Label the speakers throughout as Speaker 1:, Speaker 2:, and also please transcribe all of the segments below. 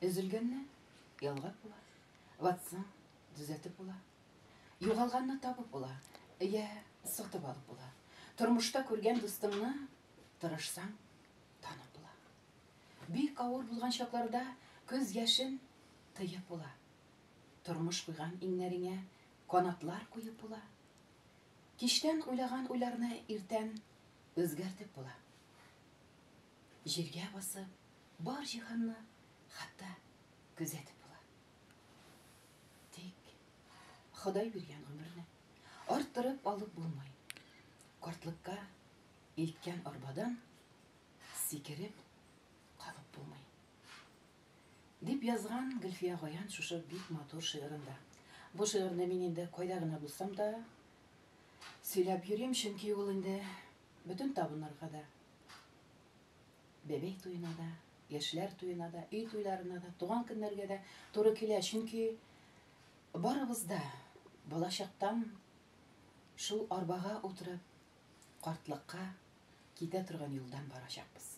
Speaker 1: Üzülгәнне ялгап була. Ватсаң düzeltip була. Югалганны табып була. Я сатып алып була. Тормышта күргән дустыңны тырышсаң танып була. Бик авыр булган чакларда күз яшен тыеп була. Тормыш куйган иңнәреңә канатлар куеп була. Киштән уйлаган уйларны иртән үзгәртеп була. Җиргә басып, бар җиһанны хәтта күзәтеп була. Тик Ходай биргән гомерне арттырып алып булмый. Картлыкка илткән арбадан сикереп калып булмый. Дип язган Гөлфия Гаян шушы бик матур шигырында. Бу шигырьне мин инде кайда гына булсам да сөйләп йөрим, чөнки ул инде бөтен табыннарга да, бәбәй туена да, яшьләр туена да, өй туйларына да, туган көннәргә дә туры килә, чөнки барыбыз да балачактан шул арбага утырып картлыкка китә торган юлдан барачакбыз.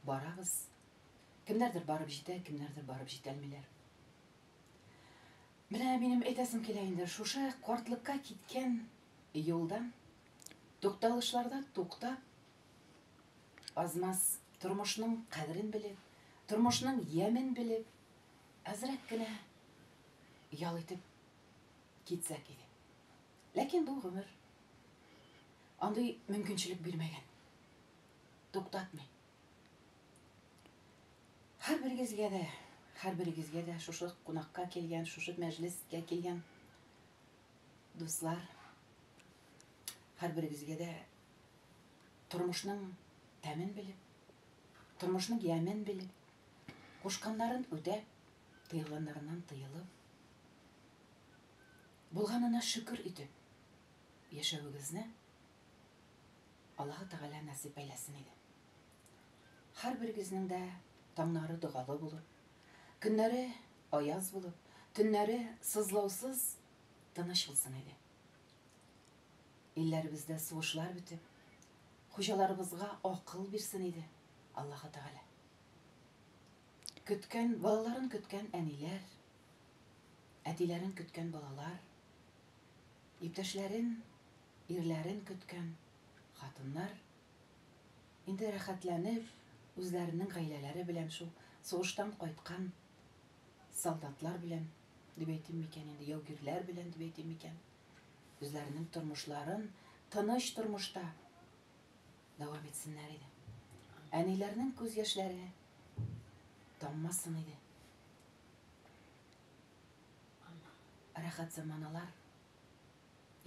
Speaker 1: Барабыз. Кемнәрдер барып җитә, кемнәрдер барып җитәлмиләр. Менә минем әйтәсем килә инде, шушы картлыкка киткән юлдан тукталышларда туктап, азмас тормышның кадерен белеп, тормышның ямен белеп, әзрәк кенә ял итеп китсәк иде. Ләкин бу гомер андый мөмкинчелек бирмәгән. Туктатмый. Һәрберегезгә дә шушы кунакка килгән, шушы мәҗлескә килгән дуслар, һәрберегезгә дә тормышның тәмен белеп, тормышның ямен белеп, кушканнарын үтәп, тыелганнарыннан тыелып, булганына шөкер итеп яшәвегезне Аллаһ Тәгалә насип әйләсен иде. Һәрберегезнең дә таңнары догалы булып, көннәре аяз булып, төннәре сызлаусыз тыныч булсын иде. Илләребездә сугышлар бетеп, хуҗаларыбызга акыл бирсен иде Аллаһ Тәгалә. Көткән балаларын көткән әниләр, әтиләрен көткән балалар, иптәшләрен, ирләрен көткән хатыннар инде рәхәтләнеп, үзләренең гаиләләре белән, шул сугыштан кайткан солдатлар белән, дип әйтим микән инде, яугирләр белән дип әйтим микән, үзләренең тормышларын тыныч тормышта дәвам итсеннәр иде. Әниләрнең күз яшьләре таммасын иде. Рәхәт заманалар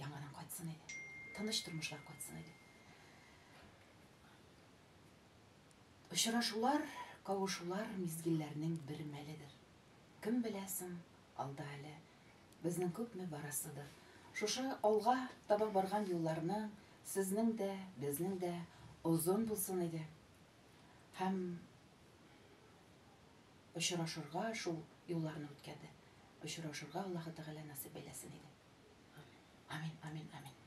Speaker 1: яңадан кайтсын иде. Тыныч тормышлар кайтсын иде. Очрашулар, кавышулар мизгилләрнең бер мәледер. Кем беләсең, алда әле безнең күпме барасыдыр. Шушы алга таба барган юлларны сезнең дә, безнең дә озын булсын иде. Һәм очрашырга, шул юлларны үткәде, очрашырга Аллаһ Тәгалә насип әйләсен иде. Амин, амин, амин.